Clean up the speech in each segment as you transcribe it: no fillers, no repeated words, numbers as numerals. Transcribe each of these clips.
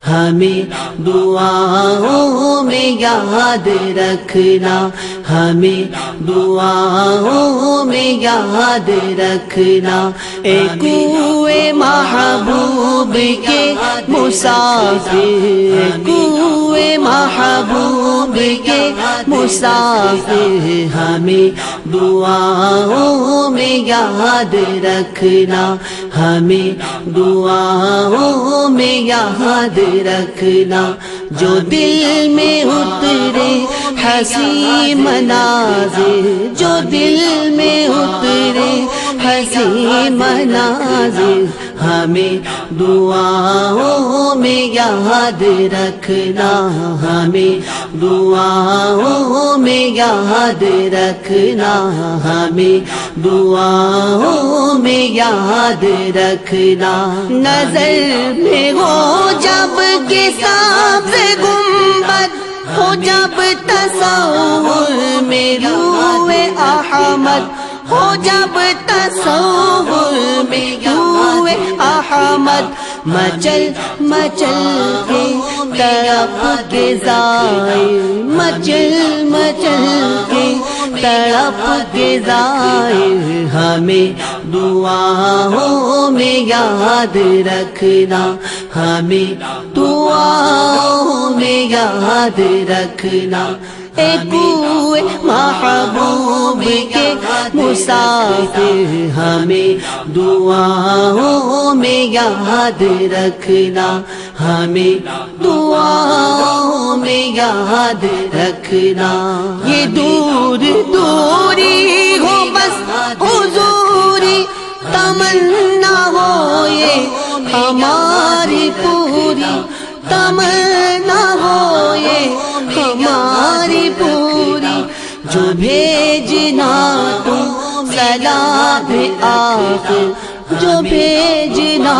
ہمیں دعاؤں میں یاد رکھنا، ہمیں دعاؤں میں یاد رکھنا، اے کوئے محبوب کے مسافر، کوئے محبوب کے مسافر، ہمیں دعاؤں میں یاد رکھنا، ہمیں دعاؤں میں یاد رکھنا، جو دل میں اترے حسین مناظر، جو دل میں اترے حسین مناظر، ہمیں دعاؤں میں یاد رکھنا، ہمیں دعاؤں میں یاد رکھنا، ہمیں دعاؤں میں یاد رکھنا، نظر میں ہو جب کہ سبز گنبد، ہو جب تصور میں روح احمد، ہو جب تصور میں روح احمد، مچل مچل کے تڑپ کے زائر، مچل مچل کے تڑپ کے زائر، ہمیں دعاؤں میں یاد رکھنا، ہمیں دعاؤں میں یاد رکھنا، اے کوئے محبوب کے مسافر، ہمیں دعاؤں میں یاد رکھنا، ہمیں دعاؤں میں یاد رکھنا، یہ دور دوری ہو بس حضوری تمنا ہو، یہ ہماری پوری تمنا ہو، یہ ہماری پوری، جو بھیجنا تم سلام آخر، جو بھیجنا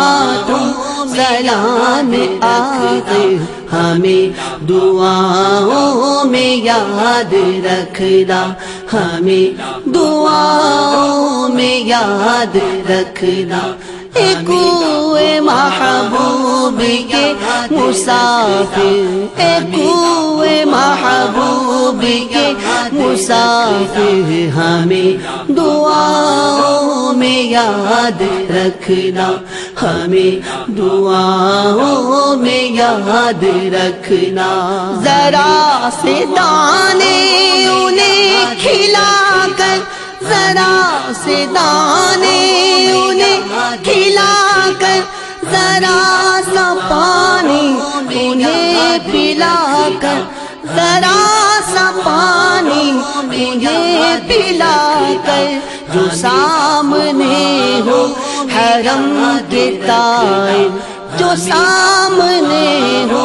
تم سلام آخر، ہمیں دعاؤں میں یاد رکھنا، ہمیں دعاؤں میں یاد رکھنا، اے کوئے محبوب کے مسافر، اے کوئے محبوب کے مسافر، ہمیں دعاؤں میں یاد رکھنا، ہمیں دعاؤں میں یاد رکھنا، ذرا سے دانے انہیں کھلا کر، ذرا سے دانے انہیں کھلا کر، ذرا سا پانی انہیں پلا کر، ذرا سا پانی انہیں پلا کر، جو سامنے ہو حرم کے طائر، جو سامنے ہو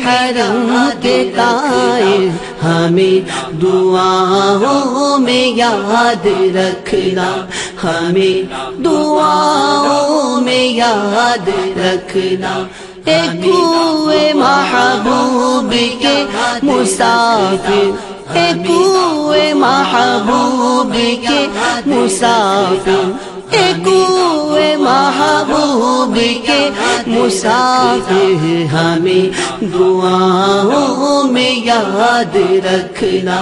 حرم کے طائر، ہمیں دعاؤں میں یاد رکھنا، ہمیں دعاؤں میں یاد رکھنا، اے کوئے محبوب کے مسافر، اے کوئے محبوب کے مسافر، اے کوئے محبوب کے مسافر، ہمیں دعاؤں میں یاد رکھنا،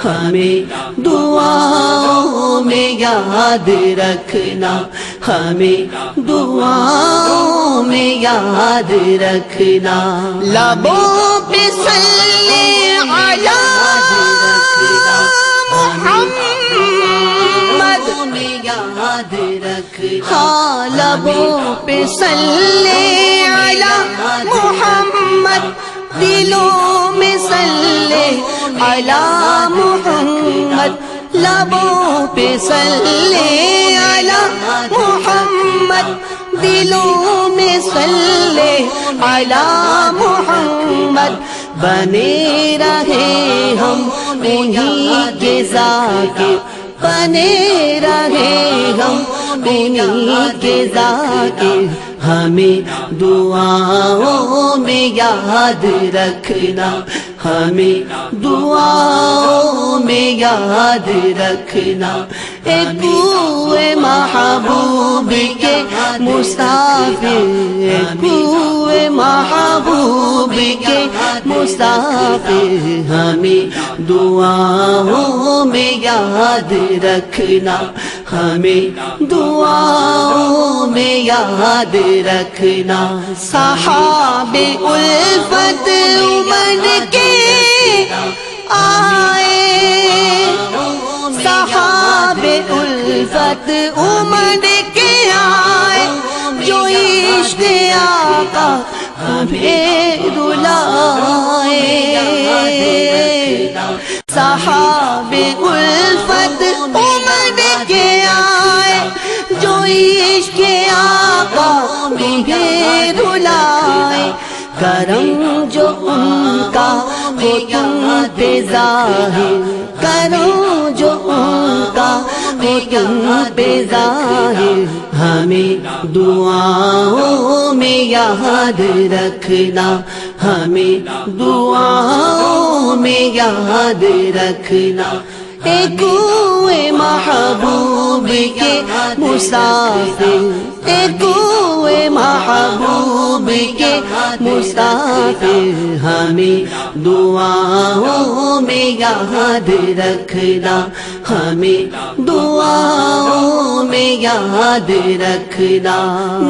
ہمیں دعاؤں میں یاد رکھنا، ہمیں دعاؤں میں یاد رکھنا، لبوں پہ صلی علی یاد رکھنا، ہاں لبوں پہ صلی علی محمد، دلوں میں صلی علی محمد، لبوں پہ صلی علی محمد، دلوں میں صلی علی محمد، بنے رہے ہم انہی کے ذاکر، بنے رہے ہم انہی کے ذاکر، ہمیں دعاؤں میں یاد رکھنا، ہمیں دعاؤں میں یاد رکھنا، اے کوئے محبوب کے مسافر، اے کوئے محبوب کے مسافر ہمیں دعاؤں میں یاد رکھنا، ہمیں دعاؤں میں یاد رکھنا۔ صحاب الفت امر کے آئے، صحاب الفت امر کے آئے، جو عشق آقا ہمیں رلائے۔ صحاب الفت امر کے آئے، جو عشق آقا ہمیں رلائے۔ کرم جو ان کا ہو تم پہ ظاہر، کرم جو ان کا ہو تم پہ ظاہر، ہمیں دعاؤں میں یاد رکھنا، ہمیں دعاؤں میں یاد رکھنا۔ ایک کوئے محبوب کے مسافر، ایک کوئے محبوب کے مسافر، ہمیں دعاؤں میں یاد رکھنا، ہمیں دعاؤں میں یاد رکھنا۔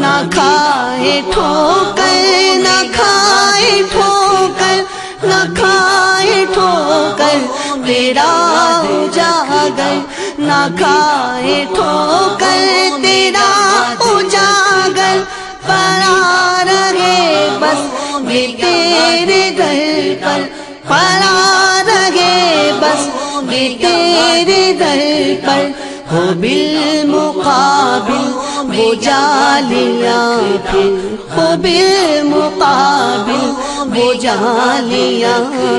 نہ کھائے ٹھوکر، نہ کھائے ٹھوکر، نہ کھائے ٹھوکر تیرا اجاگر، نہ کھائے ٹھوکر تیرا اجاگر، پڑا رہے بس یہ تیرے در پر، پڑا رہے بس یہ تیرے در پر۔ ہو بالمقابل وہ جالیاں پھر، ہو بالمقابل وہ جالیاں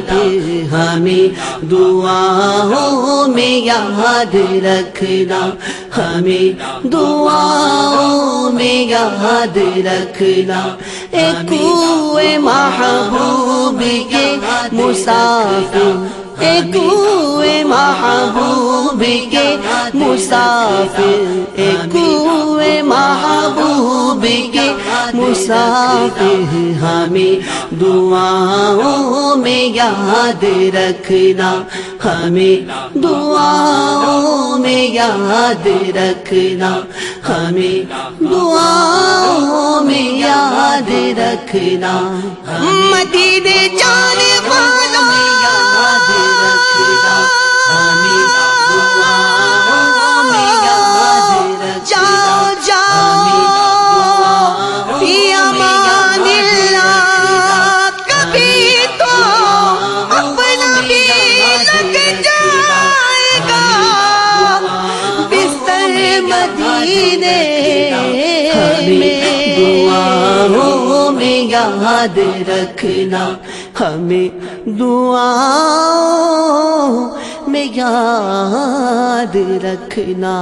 پھر، ہمیں دعاؤں میں یاد رکھنا، ہمیں دعاؤں میں یاد رکھنا۔ ایک کوئے محبوب کے مسافر، ایک کوئے محبوب کے مسافر، ایک کوئے محبوب کے مسافر، ہمیں دعاؤں میں یاد رکھنا، ہمیں دعاؤں میں یاد رکھنا، ہمیں دعاؤں میں یاد رکھنا۔ مدینے جانے والا دعاؤں میں یاد رکھنا، ہمیں دعاؤں میں یاد رکھنا۔